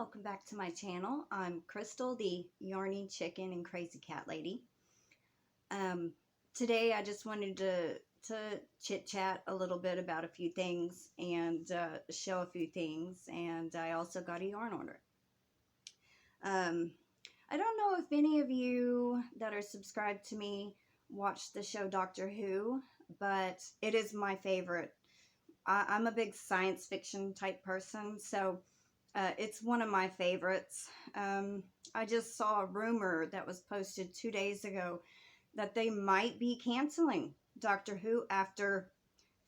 welcome back to my channel. I'm Crystal, the Yarny Chicken and Crazy Cat Lady. Today I just wanted to chit-chat a little bit about a few things and show a few things, and I also got a yarn order. I don't know if any of you that are subscribed to me watch the show Doctor Who, but it is my favorite. I'm a big science fiction type person, so it's one of my favorites. I just saw a rumor that was posted 2 days ago that they might be canceling Doctor Who after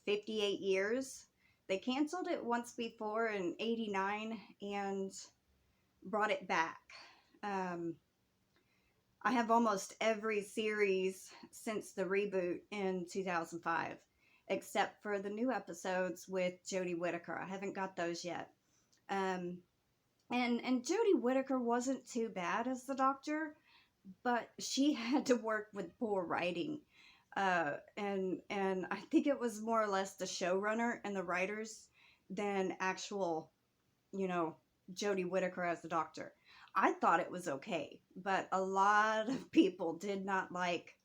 58 years. They canceled it once before in '89 and brought it back. I have almost every series since the reboot in 2005, except for the new episodes with Jodie Whittaker. I haven't got those yet. And Jodie Whittaker wasn't too bad as the Doctor, but she had to work with poor writing. And I think it was more or less the showrunner and the writers than actual, Jodie Whittaker as the Doctor. I thought it was okay, but a lot of people did not like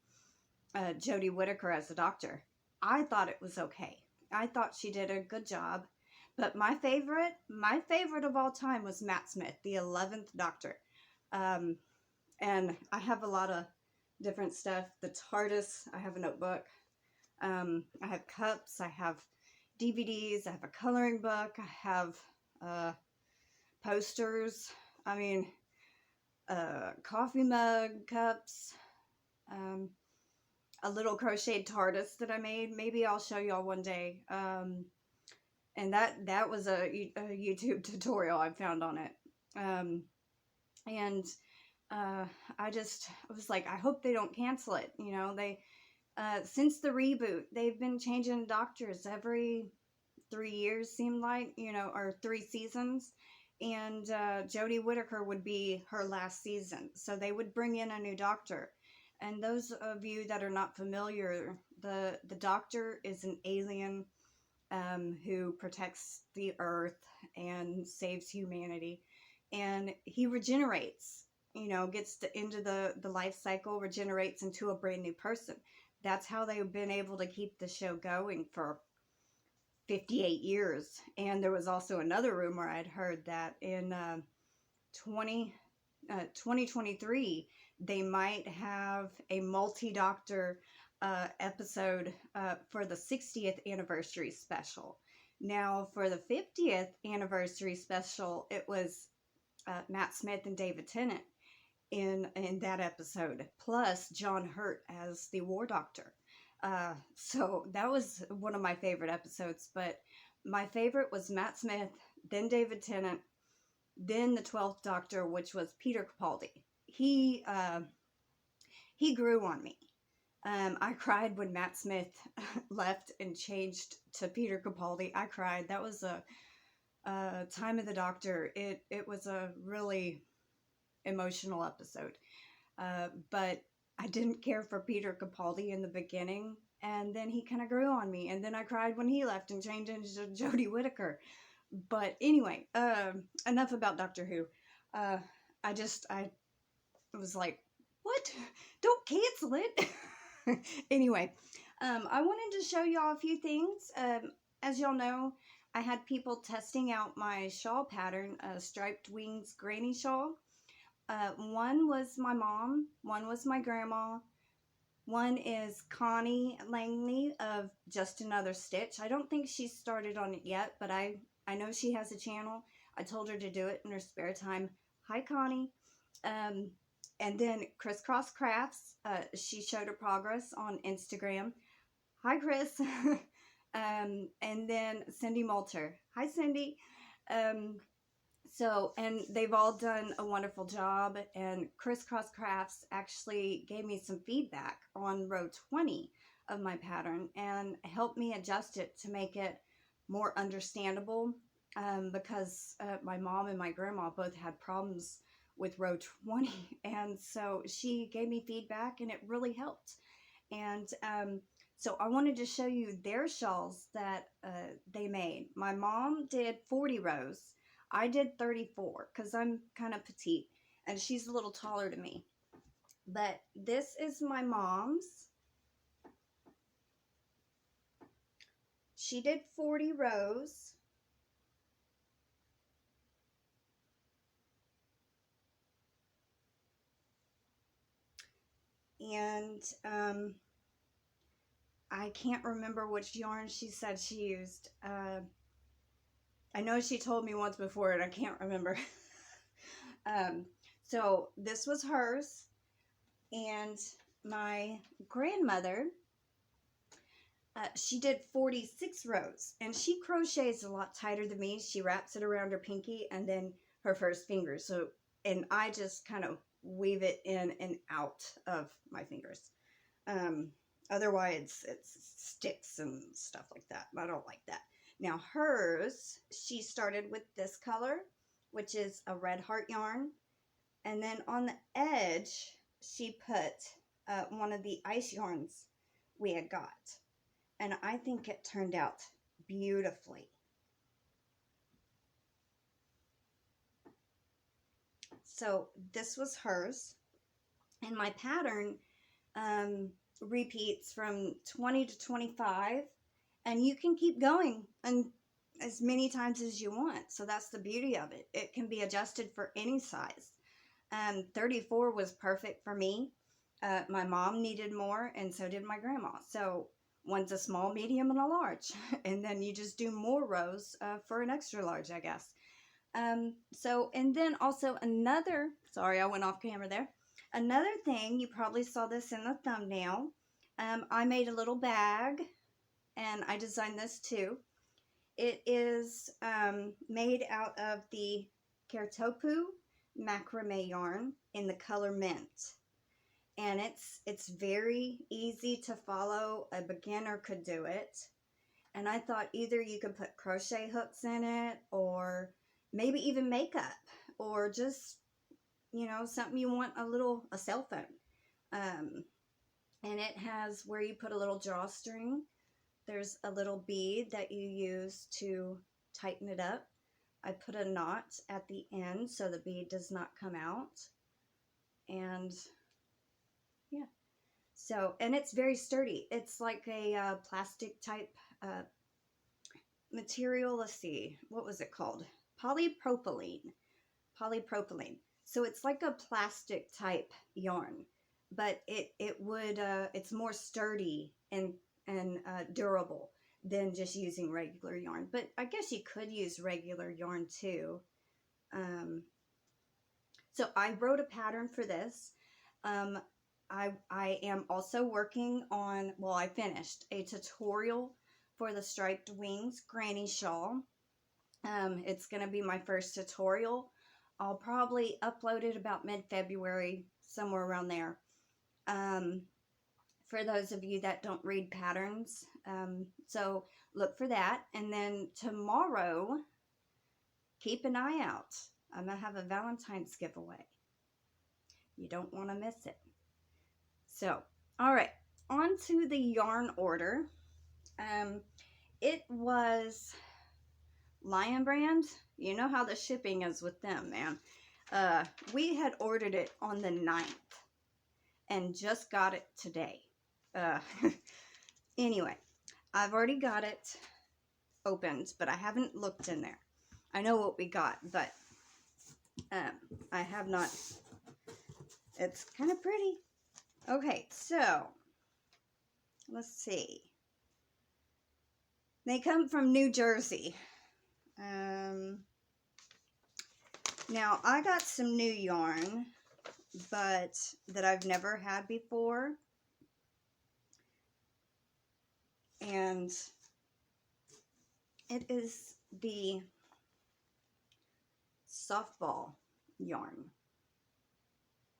Jodie Whittaker as the Doctor. I thought it was okay. I thought she did a good job. But my favorite of all time was Matt Smith, the 11th Doctor. And I have a lot of different stuff. The TARDIS, I have a notebook. I have cups, I have DVDs, I have a coloring book, I have posters, coffee mug, cups, a little crocheted TARDIS that I made. Maybe I'll show y'all one day. And that was a YouTube tutorial I found on it. I was like, I hope they don't cancel it. They since the reboot, they've been changing doctors every 3 years, seemed like, or 3 seasons. And Jodie Whittaker would be her last season. So they would bring in a new doctor. And those of you that are not familiar, the doctor is an alien who protects the earth and saves humanity. And he regenerates, gets into the life cycle, regenerates into a brand new person. That's how they've been able to keep the show going for 58 years. And there was also another rumor I'd heard that in 2023, they might have a multi-doctor episode for the 60th anniversary special. Now, for the 50th anniversary special, it was Matt Smith and David Tennant in that episode, plus John Hurt as the War Doctor. So that was one of my favorite episodes, but my favorite was Matt Smith, then David Tennant, then the 12th Doctor, which was Peter Capaldi. He grew on me. I cried when Matt Smith left and changed to Peter Capaldi. I cried. That was a Time of the Doctor. It was a really emotional episode. But I didn't care for Peter Capaldi in the beginning, and then he kind of grew on me, and then I cried when he left and changed into Jodie Whittaker. But anyway, enough about Doctor Who. I was like, what? Don't cancel it. Anyway, I wanted to show y'all a few things. As y'all know, I had people testing out my shawl pattern, Striped Wings Granny Shawl. One was my mom, one was my grandma, one is Connie Langley of Just Another Stitch. I don't think she's started on it yet, but I know she has a channel. I told her to do it in her spare time. Hi, Connie. And then Crisscross Crafts. She showed her progress on Instagram. Hi, Chris. And then Cindy Moulter. Hi, Cindy. And they've all done a wonderful job, and Crisscross Crafts actually gave me some feedback on row 20 of my pattern and helped me adjust it to make it more understandable, because my mom and my grandma both had problems with row 20, and so she gave me feedback and it really helped. And so I wanted to show you their shawls that they made. My mom did 40 rows. I did 34 because I'm kind of petite and she's a little taller than me. But this is my mom's. She did 40 rows. And I can't remember which yarn she said she used. I know she told me once before and I can't remember. So this was hers. And my grandmother, she did 46 rows. And she crochets a lot tighter than me. She wraps it around her pinky and then her first finger. So, and I just kind of weave it in and out of my fingers. Otherwise it sticks and stuff like that. I don't like that. Now hers, she started with this color, which is a red heart yarn. And then on the edge, she put one of the ice yarns we had got. And I think it turned out beautifully. So this was hers. And my pattern repeats from 20 to 25. And you can keep going and as many times as you want. So that's the beauty of it. It can be adjusted for any size. 34 was perfect for me. My mom needed more and so did my grandma. So one's a small, medium, and a large. And then you just do more rows for an extra large, I guess. And then also another, sorry, I went off camera there. Another thing, you probably saw this in the thumbnail. I made a little bag and I designed this too. It is made out of the Kertopu macrame yarn in the color Mint. And it's very easy to follow. A beginner could do it. And I thought either you could put crochet hooks in it or maybe even makeup or just, you know, something you want a cell phone. And it has where you put a little drawstring. There's a little bead that you use to tighten it up. I put a knot at the end so the bead does not come out. And yeah. So, and it's very sturdy. It's like a plastic type material. Let's see. What was it called? Polypropylene. Polypropylene. So it's like a plastic type yarn, but it's more sturdy and durable than just using regular yarn. But I guess you could use regular yarn too. So I wrote a pattern for this. I am also working on, well, I finished a tutorial for the striped wings granny shawl. It's going to be my first tutorial. I'll probably upload it about mid-February, somewhere around there. For those of you that don't read patterns. So look for that. And then tomorrow, keep an eye out. I'm going to have a Valentine's giveaway. You don't want to miss it. So, all right, on to the yarn order. It was Lion Brand. You know how the shipping is with them, man. We had ordered it on the 9th and just got it today. Anyway, I've already got it opened, but I haven't looked in there. I know what we got, but I have not. It's kind of pretty. Okay, so let's see. They come from New Jersey. Now I got some new yarn, but that I've never had before. And it is the softball yarn.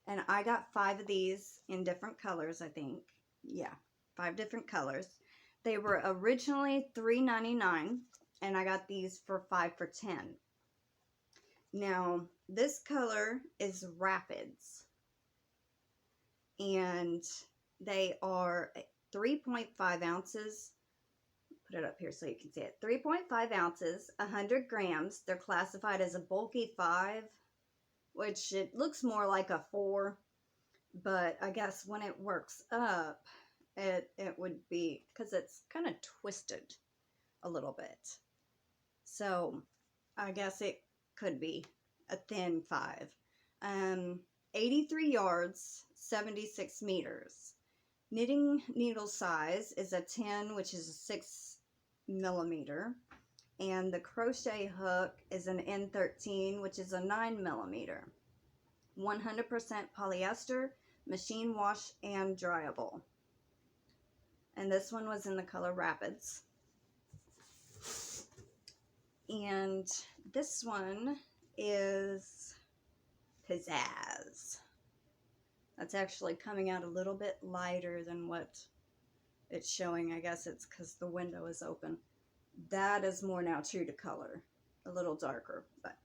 And I got 5 of these in different colors, I think. Yeah, 5 different colors. They were originally $3.99, and I got these for 5 for $10. Now, this color is Rapids. And they are 3.5 ounces put it up here so you can see it. 3.5 ounces, 100 grams. They're classified as a bulky 5, which it looks more like a 4, but I guess when it works up, it would be, because it's kind of twisted a little bit. So I guess it could be a thin 5. 83 yards, 76 meters. Knitting needle size is a 10, which is a 6 millimeter. And the crochet hook is an N13, which is a 9 millimeter. 100% polyester, machine wash, and dryable. And this one was in the color Rapids. And this one is Pizzazz. That's actually coming out a little bit lighter than what it's showing. I guess it's because the window is open. That is more now true to color, a little darker. But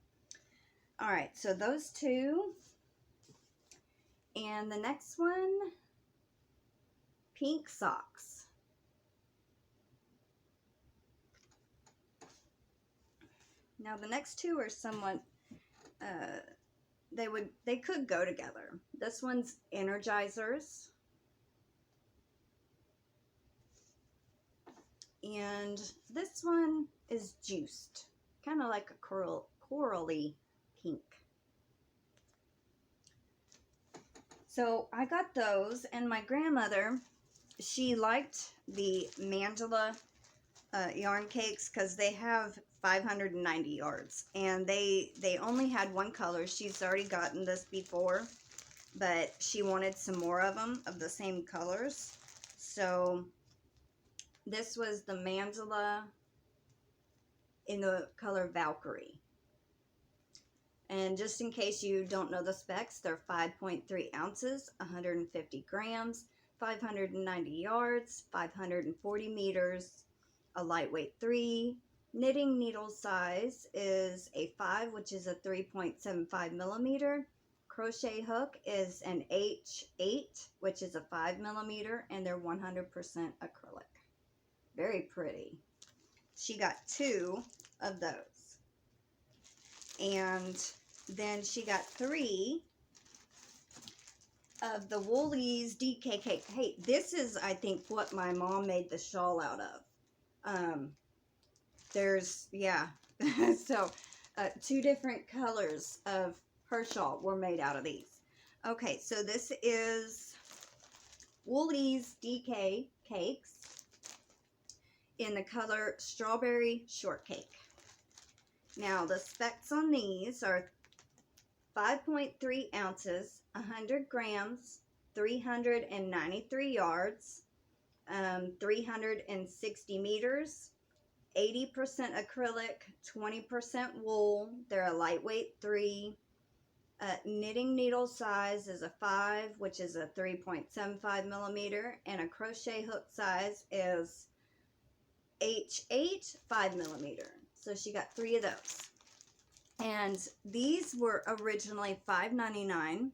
all right, so those two. And the next one, Pink Socks. Now the next two are somewhat, they could go together. This one's Energizers. And this one is Juiced, kind of like a corally pink. So I got those, and my grandmother, she liked the Mandala yarn cakes because they have 590 yards, and they only had one color. She's already gotten this before, but she wanted some more of them of the same colors. So this was the Mandala in the color Valkyrie. And just in case you don't know the specs, they're 5.3 ounces, 150 grams, 590 yards, 540 meters, a lightweight 3. Knitting needle size is a 5, which is a 3.75 millimeter. Crochet hook is an H8, which is a 5 millimeter, and they're 100% acrylic. Very pretty. She got 2 of those. And then she got 3 of the Woolies DK cake. Hey, this is, I think, what my mom made the shawl out of. There's, yeah. So, 2 different colors of her shawl were made out of these. Okay, so this is Woolies DK cakes in the color Strawberry Shortcake. Now, the specs on these are 5.3 ounces, 100 grams, 393 yards, 360 meters, 80% acrylic, 20% wool. They're a lightweight 3. Knitting needle size is a 5, which is a 3.75 millimeter, and a crochet hook size is H8, 5 millimeter. So she got 3 of those. And these were originally $5.99,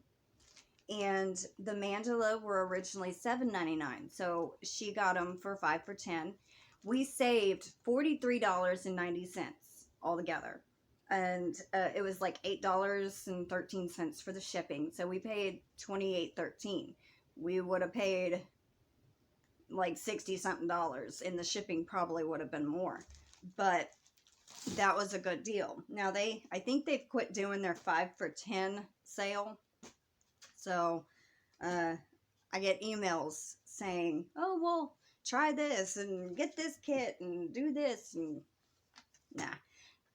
and the Mandala were originally $7.99. So she got them for 5 for $10. We saved $43.90 altogether. And it was like $8.13 for the shipping. So we paid $28.13. We would have paid like $60-something, and the shipping probably would have been more. But that was a good deal. Now I think they've quit doing their 5 for $10 sale. So I get emails saying, oh, well, try this and get this kit and do this. And nah,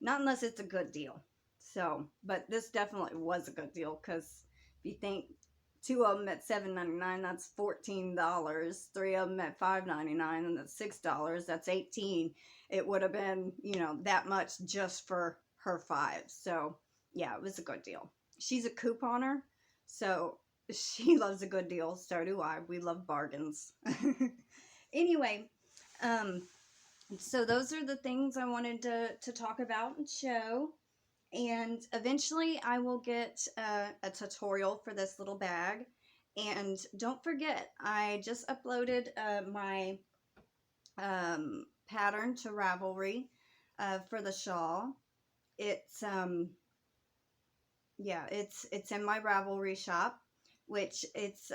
not unless it's a good deal. So, but this definitely was a good deal, because if you think 2 of them at $7.99, that's $14. 3 of them at $5.99, and that's $6. That's $18. It would have been, you know, that much just for her 5. So, yeah, it was a good deal. She's a couponer, so she loves a good deal. So do I. We love bargains. Anyway, so those are the things I wanted to talk about and show. And eventually I will get a tutorial for this little bag. And don't forget, I just uploaded my pattern to Ravelry for the shawl. It's yeah, it's in my Ravelry shop, which it's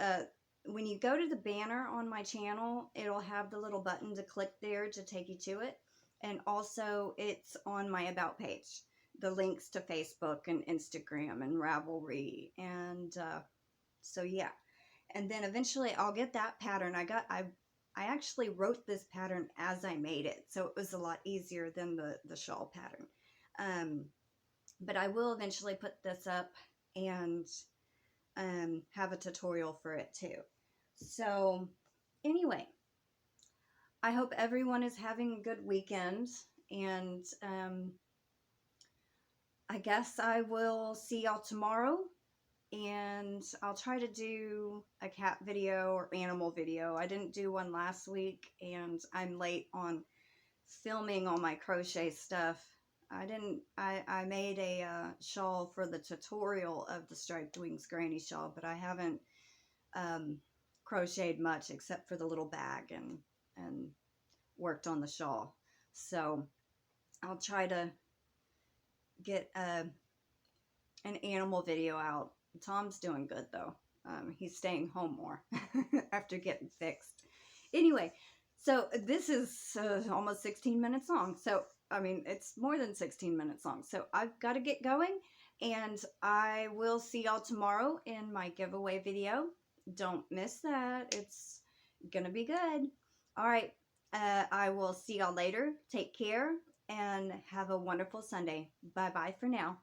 when you go to the banner on my channel, it'll have the little button to click there to take you to it. And also it's on my about page, the links to Facebook and Instagram and Ravelry. And so yeah. And then eventually I'll get that pattern. I actually wrote this pattern as I made it, so it was a lot easier than the shawl pattern. But I will eventually put this up and have a tutorial for it too. So anyway, I hope everyone is having a good weekend, and I guess I will see y'all tomorrow, and I'll try to do a cat video or animal video. I didn't do one last week, and I'm late on filming all my crochet stuff. I made a shawl for the tutorial of the Striped Wings Granny shawl, but I haven't crocheted much except for the little bag and worked on the shawl. So I'll try to get an animal video out. Tom's doing good though. He's staying home more after getting fixed. Anyway, so this is almost 16 minutes long. So, I mean, it's more than 16 minutes long. So I've got to get going, and I will see y'all tomorrow in my giveaway video. Don't miss that. It's going to be good. All right. I will see y'all later. Take care and have a wonderful Sunday. Bye-bye for now.